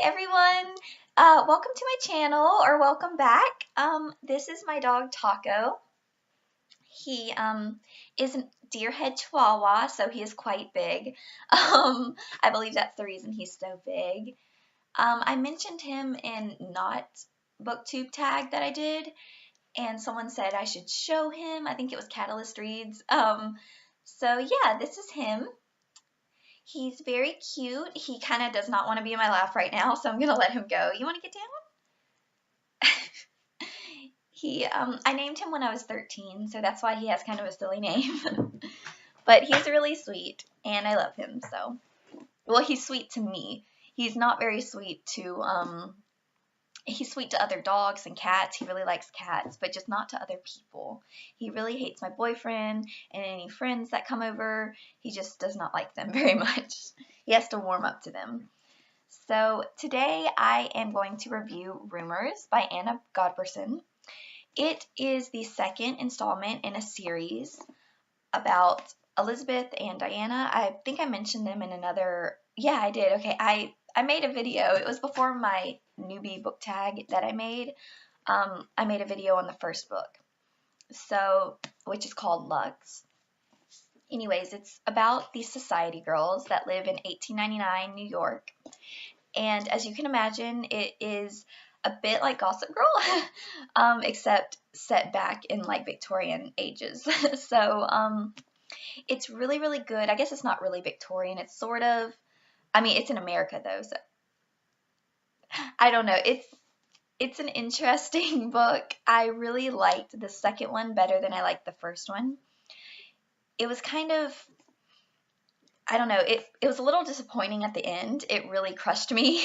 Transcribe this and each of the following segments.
everyone, welcome to my channel, or welcome back. This is my dog Taco. He is a deer-head Chihuahua, so he is quite big. I believe that's the reason he's so big. I mentioned him in not booktube tag that I did, and someone said I should show him. I think it was Catalyst Reads. So yeah, this is him. He's very cute. He kind of does not want to be in my lap right now, so I'm going to let him go. You want to get down? I named him when I was 13, so that's why he has kind of a silly name. But he's really sweet, and I love him, so. Well, he's sweet to me. He's not very sweet to, he's sweet to other dogs and cats. He really likes cats, but just not to other people. He really hates my boyfriend and any friends that come over. He just does not like them very much. He has to warm up to them. So today I am going to review Rumors by Godbersen. It is the second installment in a series about Elizabeth and Diana. I think I mentioned them in another, yeah, I did. Okay, I made a video. It was before my newbie book tag that I made. I made a video on the first book, so which is called Lux. Anyways, it's about these society girls that live in 1899 New York, and as you can imagine, it is a bit like Gossip Girl, except set back in like Victorian ages. So it's really, really good. I guess it's not really Victorian. It's sort of, I mean, it's in America though, so I don't know. It's an interesting book. I really liked the second one better than I liked the first one. It was kind of, I don't know, it was a little disappointing at the end. It really crushed me.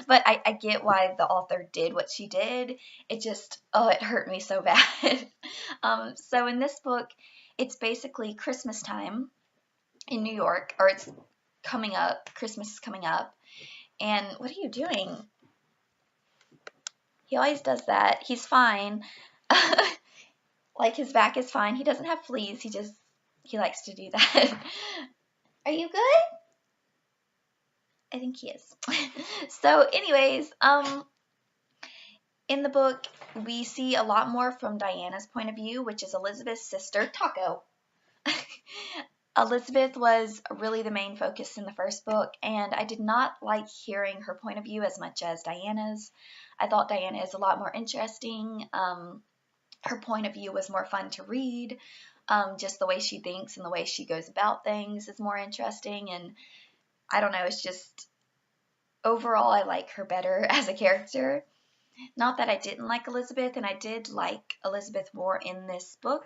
But I get why the author did what she did. It just, oh, it hurt me so bad. So in this book, it's basically Christmas time in New York, or it's coming up. Christmas is coming up. And what are you doing? He always does that. He's fine. Like, his back is fine. He doesn't have fleas. He likes to do that. Are you good? I think he is. So anyways, in the book, we see a lot more from Diana's point of view, which is Elizabeth's sister, Taco. Elizabeth was really the main focus in the first book, and I did not like hearing her point of view as much as Diana's. I thought Diana is a lot more interesting. Her point of view was more fun to read. Just the way she thinks and the way she goes about things is more interesting, and I don't know, it's just, overall, I like her better as a character. Not that I didn't like Elizabeth, and I did like Elizabeth more in this book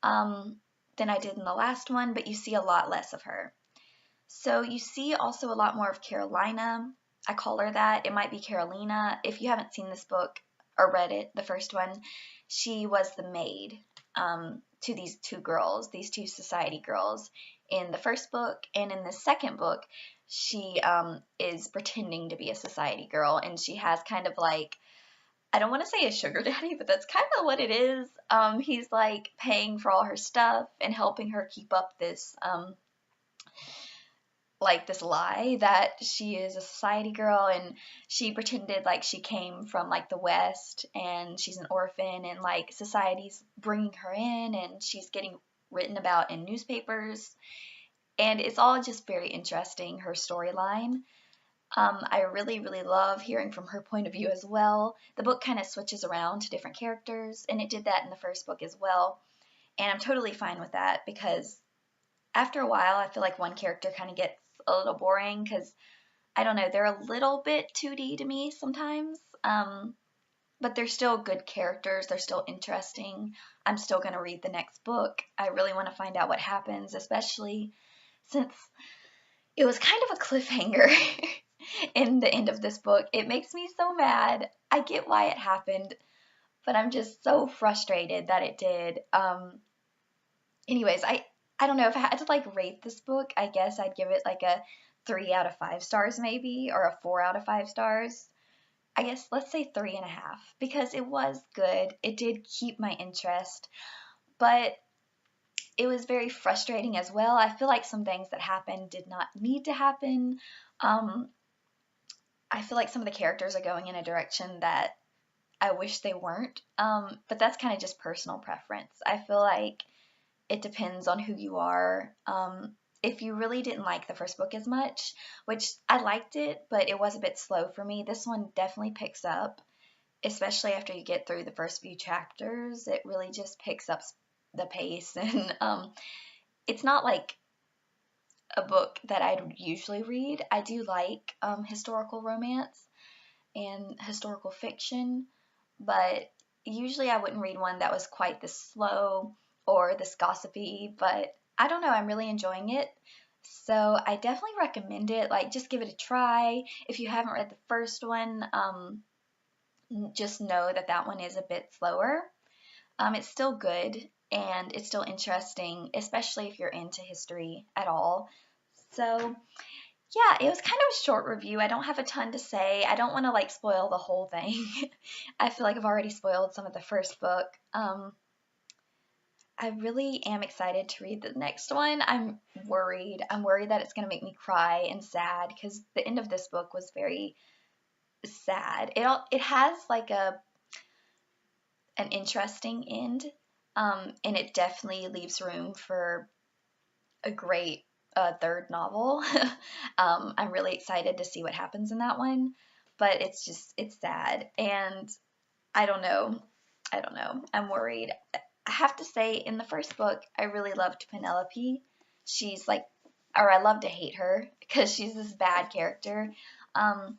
than I did in the last one, but you see a lot less of her. So you see also a lot more of Carolina. I call her that. It might be Carolina. If you haven't seen this book or read it, the first one, she was the maid to these two girls, these two society girls in the first book. And in the second book, she is pretending to be a society girl, and she has kind of like, I don't want to say a sugar daddy, but that's kind of what it is. He's like paying for all her stuff and helping her keep up this like this lie that she is a society girl, and she pretended like she came from like the West and she's an orphan, and like society's bringing her in and she's getting written about in newspapers, and it's all just very interesting, her storyline. I really, really love hearing from her point of view as well. The book kind of switches around to different characters, and it did that in the first book as well, and I'm totally fine with that, because after a while I feel like one character kind of gets a little boring, because I don't know, they're a little bit 2D to me sometimes, but they're still good characters. They're still interesting. I'm still going to read the next book. I really want to find out what happens, especially since it was kind of a cliffhanger in the end of this book. It makes me so mad. I get why it happened, but I'm just so frustrated that it did. Anyways, I don't know, if I had to like rate this book, I guess I'd give it like a 3 out of 5 stars maybe, or a 4 out of 5 stars. I guess let's say 3.5, because it was good. It did keep my interest, but it was very frustrating as well. I feel like some things that happened did not need to happen. I feel like some of the characters are going in a direction that I wish they weren't. But that's kind of just personal preference. I feel like it depends on who you are. If you really didn't like the first book as much, which I liked it, but it was a bit slow for me, this one definitely picks up, especially after you get through the first few chapters. It really just picks up the pace, and it's not like a book that I'd usually read. I do like historical romance and historical fiction, but usually I wouldn't read one that was quite this slow or this gossipy, but I don't know, I'm really enjoying it. So I definitely recommend it. Like, just give it a try. If you haven't read the first one, just know that that one is a bit slower. It's still good and it's still interesting, especially if you're into history at all. So yeah, it was kind of a short review. I don't have a ton to say. I don't want to like spoil the whole thing. I feel like I've already spoiled some of the first book. I really am excited to read the next one. I'm worried. I'm worried that it's going to make me cry and sad because the end of this book was very sad. It has like an interesting end, and it definitely leaves room for a great third novel. I'm really excited to see what happens in that one, but it's sad, and I don't know. I don't know. I'm worried. I have to say, in the first book, I really loved Penelope. She's like, or I love to hate her because she's this bad character. Um,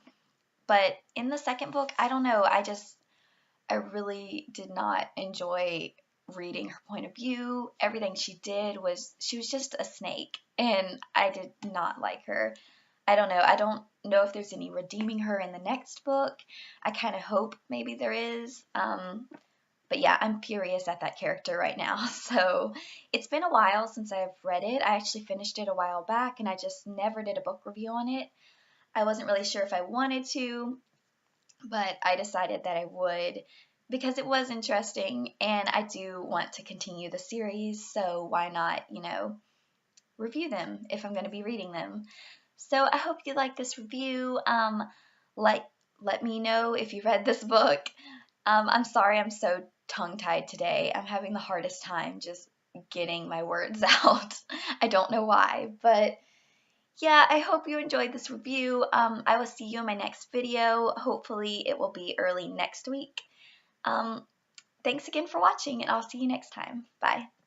but in the second book, I don't know. I really did not enjoy reading her point of view. Everything she was just a snake, and I did not like her. I don't know. I don't know if there's any redeeming her in the next book. I kind of hope maybe there is. But yeah, I'm furious at that character right now. So it's been a while since I've read it. I actually finished it a while back, and I just never did a book review on it. I wasn't really sure if I wanted to, but I decided that I would because it was interesting, and I do want to continue the series, so why not, review them if I'm going to be reading them. So I hope you like this review. Like, let me know if you read this book. I'm sorry I'm so tongue-tied today. I'm having the hardest time just getting my words out. I don't know why, but yeah, I hope you enjoyed this review. I will see you in my next video. Hopefully it will be early next week. Thanks again for watching, and I'll see you next time. Bye.